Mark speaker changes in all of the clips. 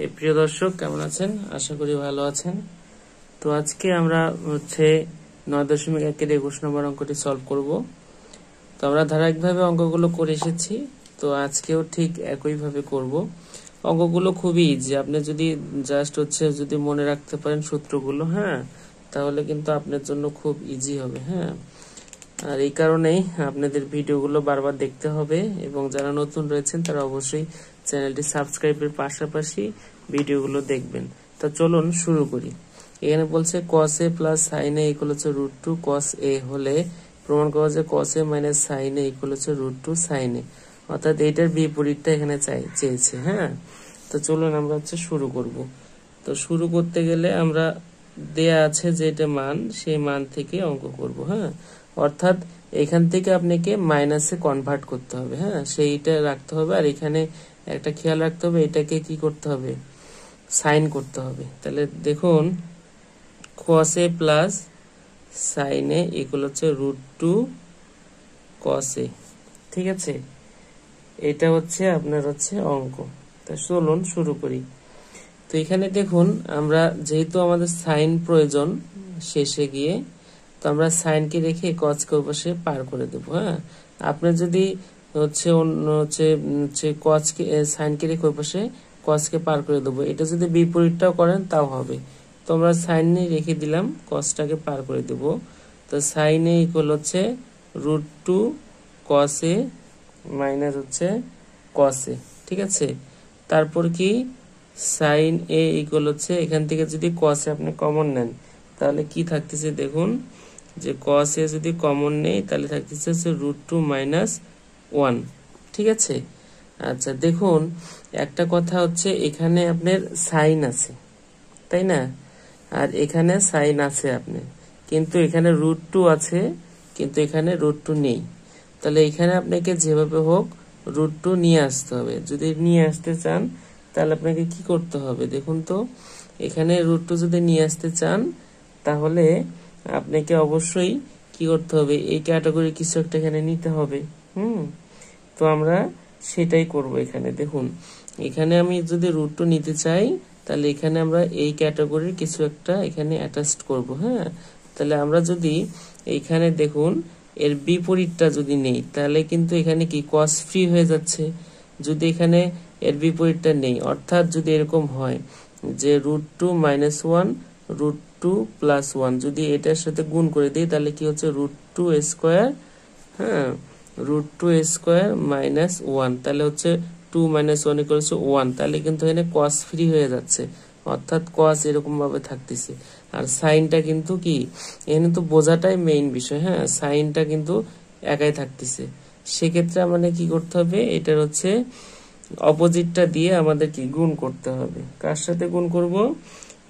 Speaker 1: এই প্রিয় দর্শক কেমন আছেন? আশা করি ভালো আছেন। তো আজকে আমরা 9.1 এর 21 নম্বর অঙ্কটি সলভ করব। তো আমরা ধারাবাহিকভাবে অঙ্কগুলো করে এসেছি, তো আজকেও ঠিক একইভাবে করব। অঙ্কগুলো খুবই ইজি, আপনি যদি জাস্ট যদি মনে রাখতে পারেন সূত্রগুলো, হ্যাঁ, তাহলে কিন্তু আপনার জন্য খুব ইজি হবে। হ্যাঁ, আর এই কারণেই আপনাদের ভিডিওগুলো বারবার দেখতে হবে, এবং যারা নতুন রয়েছেন তারা অবশ্যই চ্যানেলটি সাবস্ক্রাইবের পাশাপাশি ভিডিওগুলো দেখবেন। তো চলুন শুরু করি। এখানে বলছে cos a plus sin a equal হচ্ছে √2 cos a হলে প্রমাণ করা যে cos a minus sin a equal হচ্ছে √2 sin a, অর্থাৎ এইটার বিপরীতটা এখানে চেয়েছে। হ্যাঁ, তো চলুন আমরা শুরু করব। তো শুরু করতে গেলে আমরা দেয়া আছে যে এটা মান, সেই মান থেকে অঙ্ক করব। হ্যাঁ, অর্থাৎ এখান থেকে আপনাকে মাইনাসে কনভার্ট করতে হবে। হ্যাঁ, সেইটা রাখতে হবে। আর এখানে একটা খেয়াল রাখতে হবে, এটাকে কি করতে হবে, সাইন করতে হবে। তাহলে দেখুন cos a plus sin a equal হচ্ছে √2 cos a। ঠিক আছে, এটা আপনার অঙ্ক। তা চলুন শুরু করি। তো এখানে দেখুন, আমরা যেহেতু আমাদের সাইন প্রয়োজন শেষে গিয়ে, তো আমরা সাইনকে রেখে কসকে পাশে পার করে দেব। হ্যাঁ, আপনি যদি কসকে সাইনকে রেখে ওই পাশে কসকে পার করে দেবো, এটা যদি বিপরীতটাও করেন তাও হবে। তো আমরা সাইন নিয়ে রেখে দিলাম, কসটাকে পার করে দেব। তো সাইন এ ইকুয়াল হচ্ছে √2 cos a minus cos a। ঠিক আছে, তারপর কি সাইন এ ইকুয়াল এখান থেকে যদি cos a আপনি কমন নেন তাহলে কি থাকতেছে, দেখুন যে cos a যদি কমন নেই তাহলে থাকতেছে √2 মাইনাস 1। ঠিক আছে, আচ্ছা দেখুন একটা কথা এখানে আপনার সাইন আছে, তাই না? আর এখানে সাইন আছে আপনার, কিন্তু এখানে √2 আছে, কিন্তু এখানে √2 নেই। তাহলে এখানে আপনাকে যেভাবে হোক √2 নিয়ে আসতে হবে। যদি নিয়ে আসতে চান তাহলে আপনাকে কি করতে হবে, দেখুন তো এখানে √2 যদি নিয়ে আসতে চান তাহলে আপনাকে অবশ্যই কি করতে হবে, এই ক্যাটাগরি কিছু একটা এখানে নিতে হবে। তো আমরা সেটাই করব। এখানে দেখুন, এখানে আমি যদি √2 নিতে চাই তাহলে এখানে আমরা এই ক্যাটাগরির কিছু একটা এখানে অ্যাটাচ করব। হ্যাঁ, তাহলে আমরা যদি এইখানে দেখুন এর বিপরীতটা যদি নেই তাহলে কিন্তু এখানে কি cos ফ্রি হয়ে যাচ্ছে। যদি এখানে এর বিপরীতটা নেই, অর্থাৎ যদি এরকম হয় যে √2 মাইনাস 1 √2 প্লাস 1, যদি এটার সাথে গুণ করে দিই তাহলে কি হচ্ছে √2 স্কোয়ার, হ্যাঁ, √2 স্কোয়ার মাইনাস 1, তাহলে 2 মাইনাস 1 ইকুয়াল 1। তাহলে কিন্তু এখানে cos ফ্রি হয়ে যাচ্ছে, অর্থাৎ cos এরকম ভাবে থাকতেছে। আর সাইনটা কিন্তু কি, এখানে তো বোঝাটাই মেইন বিষয়। হ্যাঁ, সাইনটা কিন্তু একাই থাকতেছে। সেক্ষেত্রে আমাদের কি করতে হবে, এটার অপোজিটটা দিয়ে আমাদের কি গুণ করতে হবে। কার সাথে গুণ করব,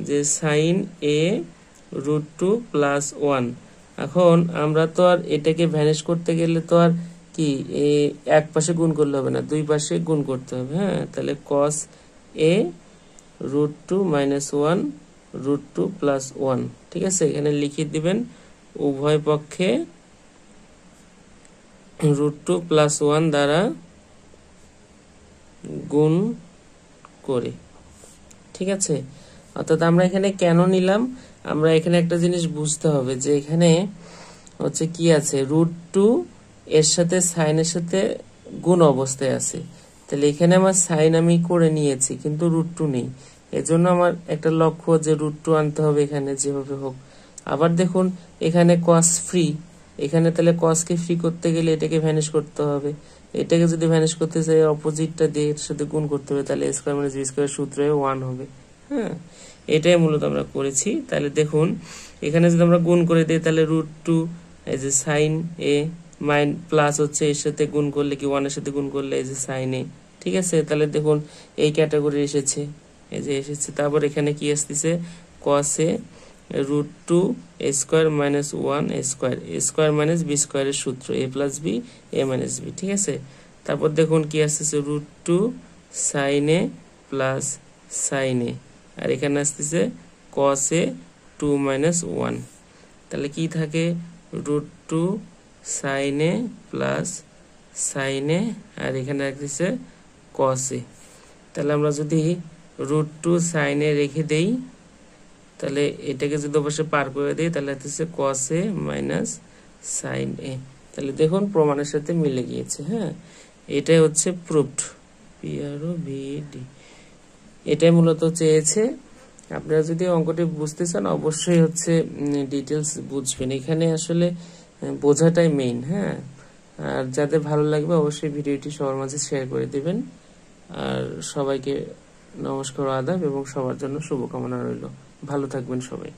Speaker 1: যে সাইন a √2 প্লাস 1। এখন আমরা তো আর এটাকে ভ্যানিশ করতে গেলে তো আর কি এক পাশে গুণ করলে হবে না, দুই পাশে গুণ করতে হবে। হ্যাঁ, তাহলে cos a √2 মাইনাস 1 √2 প্লাস 1। ঠিক আছে, এখানে লিখে দিবেন উভয় পক্ষে √2 প্লাস 1 দ্বারা গুণ করে। ঠিক আছে, অর্থাৎ আমরা এখানে কেন নিলাম, আমরা এখানে একটা জিনিস বুঝতে হবে যে এখানে কি আছে, √2 এর সাথে সাইনের সাথে গুণ অবস্থায় আছে। তাহলে এখানে আমার সাইন আমি করে নিয়েছি কিন্তু √2 নেই, এজন্য আমার একটা লক্ষ্য যে √2 আনতে হবে এখানে যেভাবে হোক। আবার দেখুন এখানে cos ফ্রি, এখানে তাহলে cos কে ফ্রি করতে গেলে এটাকে ভ্যানিশ করতে হবে। এটাকে যদি ভ্যানিশ করতে চাই অপোজিটটা দিয়ে এর সাথে গুণ করতে হবে, তাহলে a square minus b square সূত্রে 1 হবে। হ্যাঁ, এটাই মূলত আমরা করেছি। তাহলে দেখুন এখানে যদি আমরা গুণ করে দিই তাহলে √2 এই যে সাইন a মাইন প্লাস এর সাথে গুণ করলে কি 1 এর সাথে গুণ করলে এই যে সাইন a। ঠিক আছে, তাহলে দেখুন এই ক্যাটাগরি এসেছে, এই যে এসেছে। তারপর এখানে কি আসতেছে, cos a √2 a square minus 1 a square, a square minus b স্কয়ারের সূত্র a plus b a minus b। ঠিক আছে, তারপর দেখুন কি আসতেছে √2 sin a plus sin a, আর এখানে আসতেছে cos a 2 মাইনাস 1। তাহলে কি থাকে, √2 sin a plus sin a, আর এখানে আসতেছে cos a। তাহলে আমরা যদি √2 সাইনে রেখে দেই, তাহলে এটাকে যদি অবশ্যই পার করে দিই তাহলে হচ্ছে cos a minus sin a। তাহলে দেখুন প্রমাণের সাথে মিলে গিয়েছে। হ্যাঁ, এটাই হচ্ছে প্রুফড, PROVD। এটাই মূলত চেয়েছে। আপনারা যদি অঙ্কটি বুঝতে চান অবশ্যই হচ্ছে ডিটেলস বুঝবেন, এখানে আসলে বোঝাটাই মেইন। হ্যাঁ, আর যাদের ভালো লাগবে অবশ্যই ভিডিওটি সবার মাঝে শেয়ার করে দিবেন। আর সবাইকে নমস্কার, আদাব এবং সবার জন্য শুভকামনা রইল। ভালো থাকবেন সবাই।